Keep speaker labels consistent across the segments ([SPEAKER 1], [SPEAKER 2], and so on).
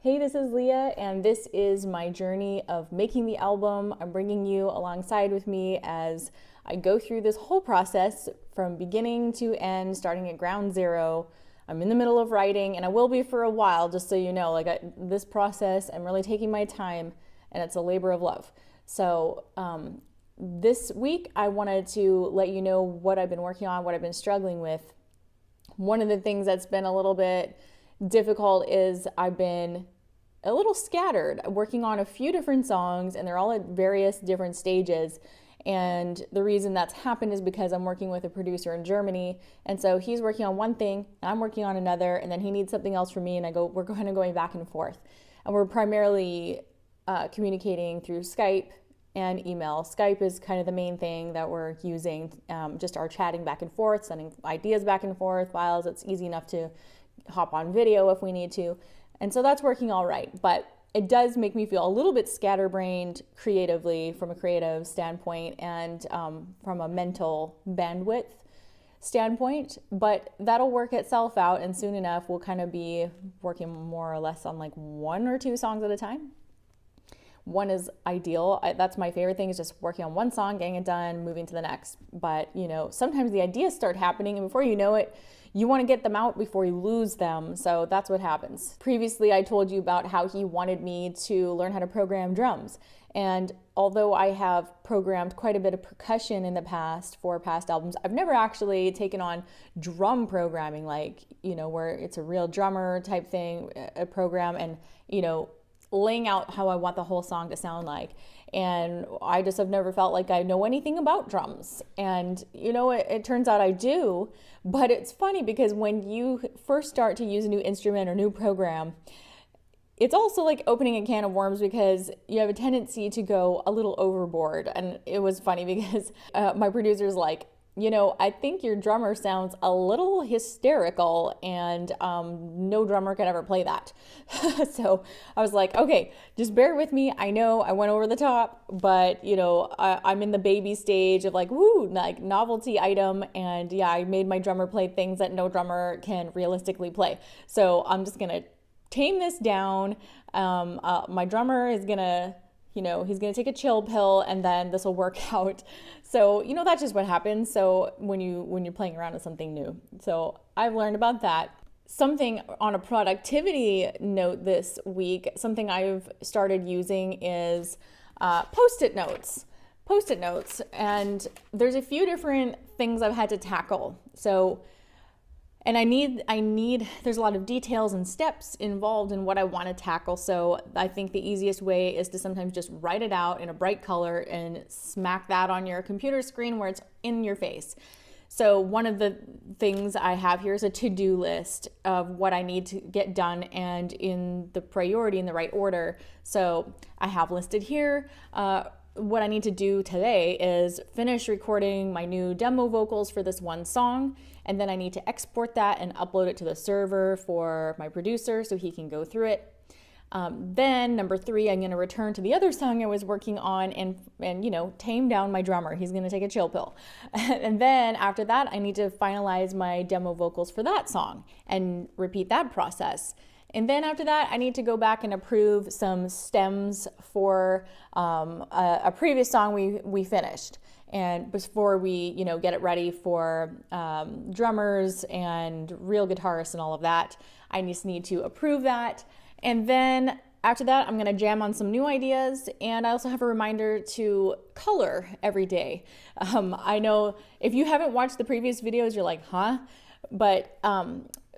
[SPEAKER 1] Hey, this is Leah, and this is my journey of making the album. I'm bringing you alongside with me as I go through this whole process from beginning to end, starting at ground zero. I'm in the middle of writing, and I will be for a while, just so you know. This process, I'm really taking my time, and it's a labor of love. So this week, I wanted to let you know what I've been working on, what I've been struggling with. One of the things that's been a little bit difficult is I've been a little scattered, working on a few different songs, and they're all at various different stages. And the reason that's happened is because I'm working with a producer in Germany, and so he's working on one thing, and I'm working on another, and then he needs something else from me, and we're kind of going back and forth. And we're primarily communicating through Skype and email. Skype is kind of the main thing that we're using, just our chatting back and forth, sending ideas back and forth, files. It's easy enough to hop on video if we need to. And so that's working all right, but it does make me feel a little bit scatterbrained creatively from a creative standpoint and from a mental bandwidth standpoint, but that'll work itself out, and soon enough we'll kind of be working more or less on like one or two songs at a time. One is ideal. That's my favorite thing, is just working on one song, getting it done, moving to the next. But sometimes the ideas start happening, and before you know it, you want to get them out before you lose them. So that's what happens. Previously, I told you about how he wanted me to learn how to program drums. And although I have programmed quite a bit of percussion in the past for past albums, I've never actually taken on drum programming, where it's a real drummer type thing, a program, and, laying out how I want the whole song to sound like. And I just have never felt like I know anything about drums. And, it turns out I do. But it's funny because when you first start to use a new instrument or new program, it's also like opening a can of worms because you have a tendency to go a little overboard. And it was funny because my producer's like, I think your drummer sounds a little hysterical, and no drummer can ever play that. So I was like, okay, just bear with me. I know I went over the top, but I'm in the baby stage of novelty item. And yeah, I made my drummer play things that no drummer can realistically play. So I'm just going to tame this down. My drummer is going to he's going to take a chill pill, and then this will work out. So, that's just what happens. So when you're playing around with something new. So I've learned about that. Something on a productivity note this week, something I've started using is Postit notes. Postit notes. And there's a few different things I've had to tackle. And there's a lot of details and steps involved in what I want to tackle. So I think the easiest way is to sometimes just write it out in a bright color and smack that on your computer screen where it's in your face. So one of the things I have here is a to-do list of what I need to get done and in the priority, in the right order. So I have listed here, what I need to do today is finish recording my new demo vocals for this one song, and then I need to export that and upload it to the server for my producer so he can go through it. Then number 3, I'm going to return to the other song I was working on and tame down my drummer. He's going to take a chill pill. And then after that, I need to finalize my demo vocals for that song and repeat that process. And then after that, I need to go back and approve some stems for a previous song we finished. And before we, get it ready for drummers and real guitarists and all of that, I just need to approve that. And then after that, I'm going to jam on some new ideas. And I also have a reminder to color every day. I know if you haven't watched the previous videos, you're like, huh? But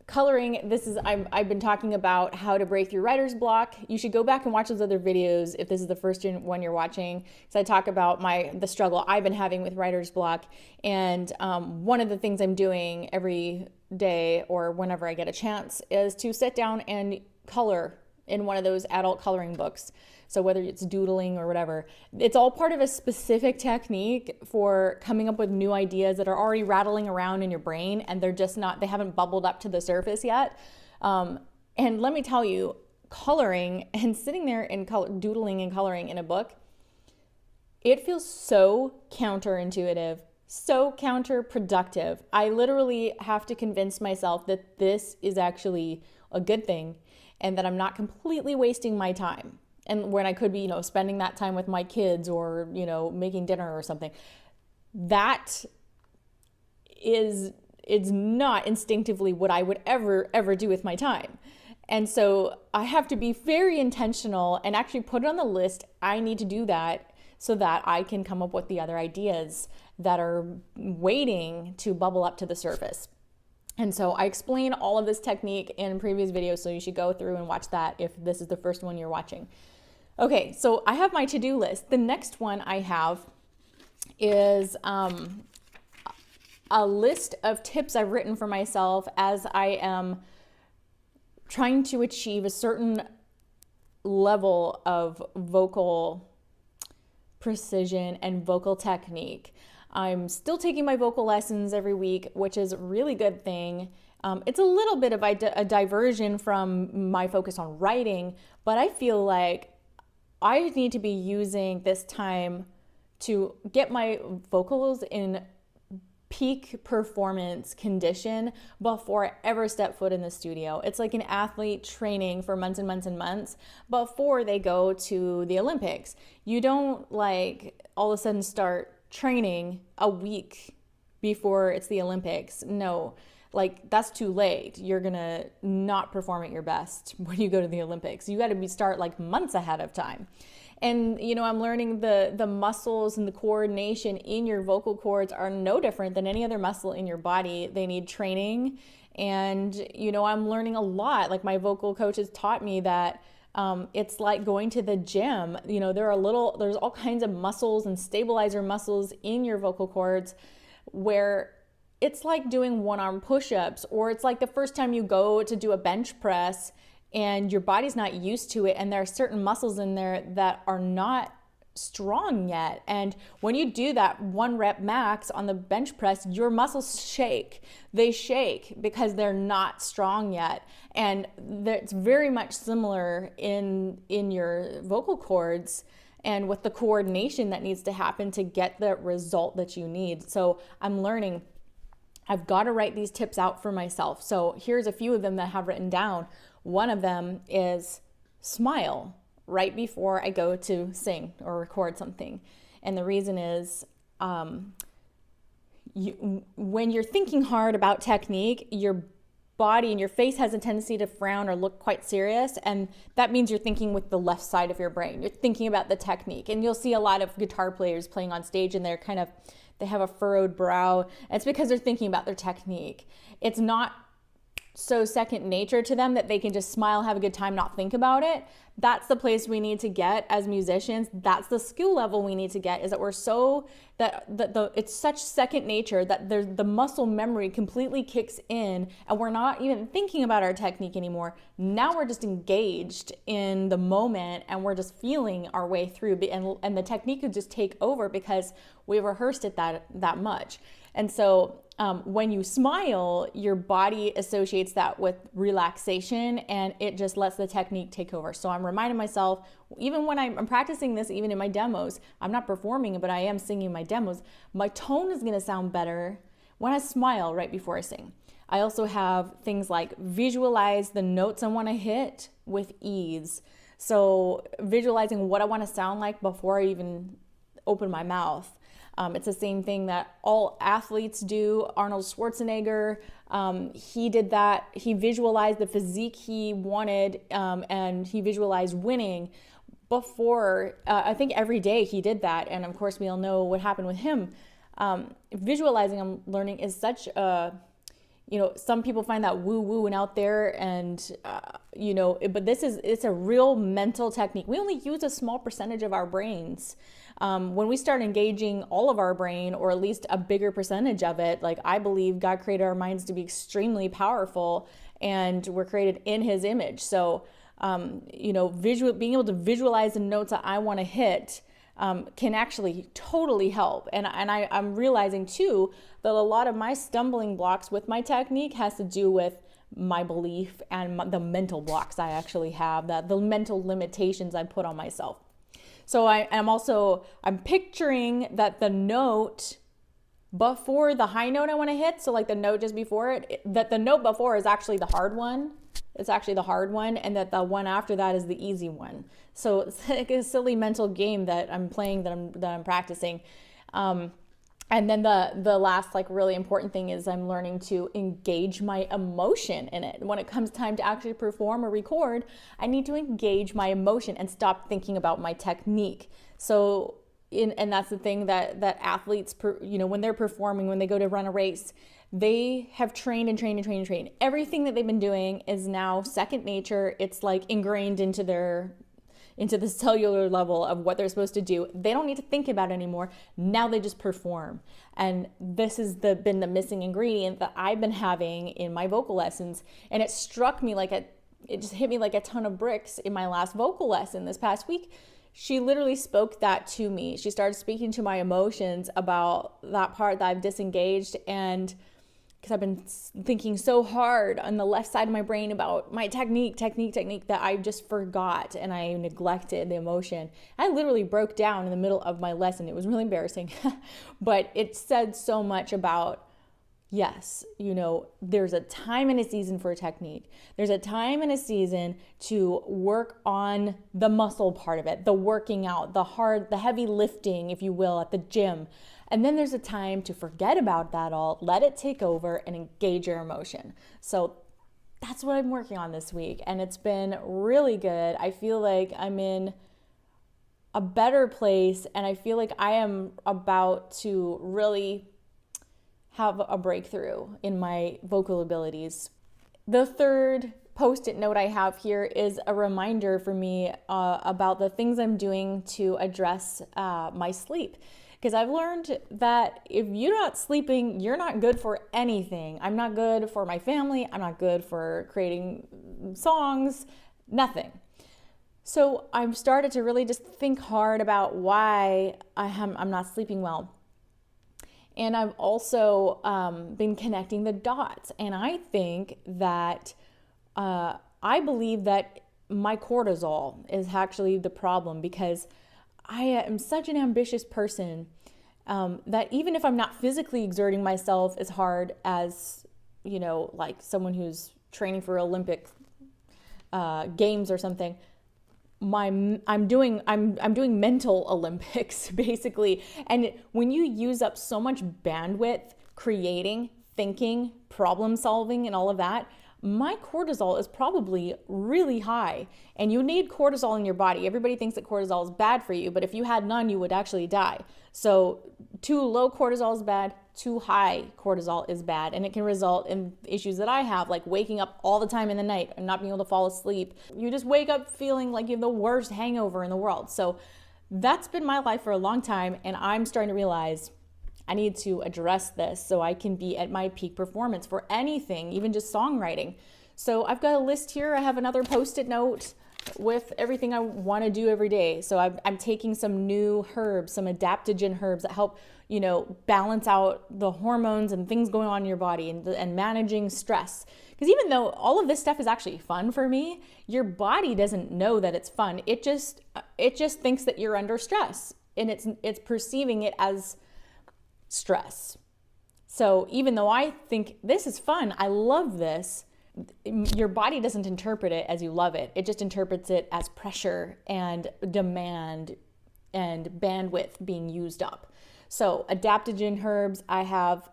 [SPEAKER 1] coloring, I've been talking about how to break through writer's block. You should go back and watch those other videos if this is the first one you're watching, because I talk about the struggle I've been having with writer's block. And one of the things I'm doing every day or whenever I get a chance is to sit down and color in one of those adult coloring books. So whether it's doodling or whatever, it's all part of a specific technique for coming up with new ideas that are already rattling around in your brain, and they haven't bubbled up to the surface yet. And let me tell you, coloring and sitting there and doodling and coloring in a book, it feels so counterintuitive, so counterproductive. I literally have to convince myself that this is actually a good thing and that I'm not completely wasting my time. And when I could be, spending that time with my kids or, making dinner or something. That is not instinctively what I would ever do with my time. And so I have to be very intentional and actually put it on the list. I need to do that so that I can come up with the other ideas that are waiting to bubble up to the surface. And so I explain all of this technique in previous videos, so you should go through and watch that if this is the first one you're watching. Okay, so I have my to-do list. The next one I have is a list of tips I've written for myself as I am trying to achieve a certain level of vocal precision and vocal technique. I'm still taking my vocal lessons every week, which is a really good thing. It's a little bit of a diversion from my focus on writing, but I feel like I need to be using this time to get my vocals in peak performance condition before I ever step foot in the studio. It's like an athlete training for months and months and months before they go to the Olympics. You don't all of a sudden start training a week before it's the Olympics. No, that's too late. You're gonna not perform at your best when you go to the Olympics. You got to start months ahead of time. And I'm learning the muscles and the coordination in your vocal cords are no different than any other muscle in your body. They need training. And I'm learning a lot. My vocal coaches taught me that it's like going to the gym. There's all kinds of muscles and stabilizer muscles in your vocal cords where it's like doing one-arm push-ups, or it's like the first time you go to do a bench press and your body's not used to it, and there are certain muscles in there that are not strong yet. And when you do that 1 rep max on the bench press, your muscles shake. They shake because they're not strong yet. And it's very much similar in your vocal cords and with the coordination that needs to happen to get the result that you need. So I'm learning I've got to write these tips out for myself. So here's a few of them that I have written down. One of them is smile right before I go to sing or record something. And the reason is when you're thinking hard about technique, your body and your face has a tendency to frown or look quite serious, and that means you're thinking with the left side of your brain. You're thinking about the technique, and you'll see a lot of guitar players playing on stage and they have a furrowed brow. And it's because they're thinking about their technique. It's not so second nature to them that they can just smile, have a good time, not think about it. That's the place we need to get as musicians. That's the skill level we need to get, is that we're so it's such second nature that the muscle memory completely kicks in and we're not even thinking about our technique anymore. Now we're just engaged in the moment and we're just feeling our way through, and the technique could just take over because we rehearsed it that much. And so when you smile, your body associates that with relaxation, and it just lets the technique take over. So I'm reminding myself, even when I'm practicing this, even in my demos, I'm not performing, but I am singing my demos, my tone is going to sound better when I smile right before I sing. I also have things like visualize the notes I want to hit with ease. So visualizing what I want to sound like before I even open my mouth. It's the same thing that all athletes do. Arnold Schwarzenegger, he did that. He visualized the physique he wanted, and he visualized winning before, I think every day he did that. And of course, we all know what happened with him. Visualizing, I'm learning, is such a, some people find that woo-woo and out there, and, but it's a real mental technique. We only use a small percentage of our brains. When we start engaging all of our brain, or at least a bigger percentage of it, I believe God created our minds to be extremely powerful, and we're created in His image. So, being able to visualize the notes that I want to hit can actually totally help. And I'm realizing too that a lot of my stumbling blocks with my technique has to do with my belief and the mental blocks I actually have, the mental limitations I put on myself. So I'm picturing that the note before the high note I want to hit, so the note just before it, that the note before is actually the hard one. it's actually the hard one, and that the one after that is the easy one. So it's like a silly mental game that I'm playing, that I'm practicing. And then the last like really important thing is I'm learning to engage my emotion in it. When it comes time to actually perform or record, I need to engage my emotion and stop thinking about my technique. So and that's the thing that athletes, when they're performing, when they go to run a race, they have trained and trained and trained and trained. Everything that they've been doing is now second nature. It's like ingrained into the cellular level of what they're supposed to do. They don't need to think about it anymore. Now they just perform. And this has been the missing ingredient that I've been having in my vocal lessons. And it struck me it just hit me like a ton of bricks in my last vocal lesson this past week. She literally spoke that to me. She started speaking to my emotions about that part that I've disengaged, and because I've been thinking so hard on the left side of my brain about my technique that I just forgot and I neglected the emotion. I literally broke down in the middle of my lesson. It was really embarrassing, but it said so much about, yes, there's a time and a season for a technique. There's a time and a season to work on the muscle part of it, the working out, the heavy lifting, if you will, at the gym. And then there's a time to forget about that all, let it take over, and engage your emotion. So that's what I'm working on this week. And it's been really good. I feel like I'm in a better place, and I feel like I am about to really have a breakthrough in my vocal abilities. The third Post-it note I have here is a reminder for me about the things I'm doing to address my sleep. Because I've learned that if you're not sleeping, you're not good for anything. I'm not good for my family. I'm not good for creating songs, nothing. So I've started to really just think hard about why I'm not sleeping well. And I've also been connecting the dots. And I think that I believe that my cortisol is actually the problem, because I am such an ambitious person that even if I'm not physically exerting myself as hard as, like someone who's training for Olympic games or something, I'm doing mental Olympics basically. And when you use up so much bandwidth creating, thinking, problem solving, and all of that, my cortisol is probably really high, and you need cortisol in your body. Everybody thinks that cortisol is bad for you, but if you had none, you would actually die. So too low cortisol is bad, too high cortisol is bad, and it can result in issues that I have, like waking up all the time in the night and not being able to fall asleep. You just wake up feeling like you have the worst hangover in the world. So that's been my life for a long time, and I'm starting to realize I need to address this so I can be at my peak performance for anything, even just songwriting. So I've got a list here. I have another Post-it note with everything I want to do every day. So I'm taking some new herbs, some adaptogen herbs that help, balance out the hormones and things going on in your body, and managing stress. Because even though all of this stuff is actually fun for me, your body doesn't know that it's fun. It just thinks that you're under stress, and it's perceiving it as stress. So even though I think this is fun, I love this, your body doesn't interpret it as you love it. It just interprets it as pressure and demand and bandwidth being used up. So adaptogen herbs, I have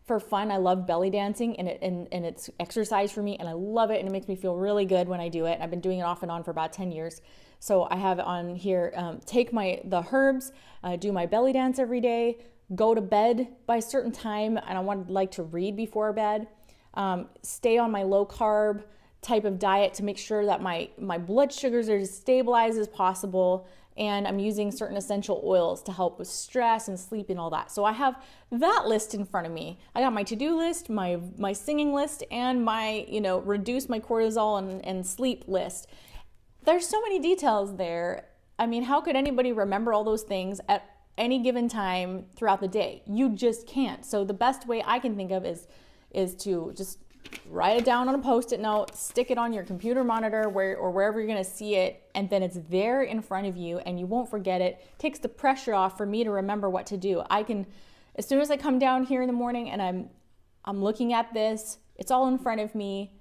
[SPEAKER 1] for fun. I love belly dancing, and it's exercise for me, and I love it, and it makes me feel really good when I do it. I've been doing it off and on for about 10 years. So I have on here, take the herbs, do my belly dance every day, go to bed by a certain time, and I like to read before bed. Stay on my low carb type of diet to make sure that my blood sugars are as stabilized as possible. And I'm using certain essential oils to help with stress and sleep and all that. So I have that list in front of me. I got my to-do list, my singing list, and my, reduce my cortisol and sleep list. There's so many details there. I mean, how could anybody remember all those things at any given time throughout the day? You just can't. So the best way I can think of is to just write it down on a Post-it note, stick it on your computer monitor or wherever you're going to see it, and then it's there in front of you and you won't forget it. It takes the pressure off for me to remember what to do. I can, as soon as I come down here in the morning and I'm looking at this, it's all in front of me,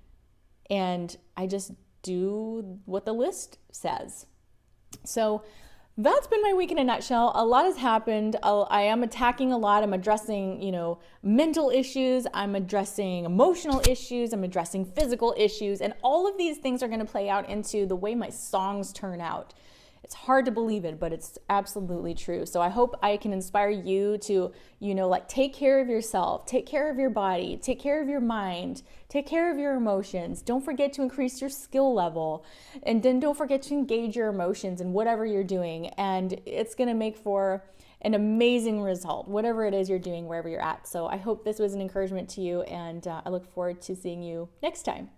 [SPEAKER 1] and I just do what the list says. So that's been my week in a nutshell. A lot has happened. I am attacking a lot. I'm addressing, mental issues. I'm addressing emotional issues. I'm addressing physical issues. And all of these things are going to play out into the way my songs turn out. It's hard to believe it, but it's absolutely true. So I hope I can inspire you to, take care of yourself, take care of your body, take care of your mind, take care of your emotions. Don't forget to increase your skill level. And then don't forget to engage your emotions in whatever you're doing. And it's going to make for an amazing result, whatever it is you're doing, wherever you're at. So I hope this was an encouragement to you, and I look forward to seeing you next time.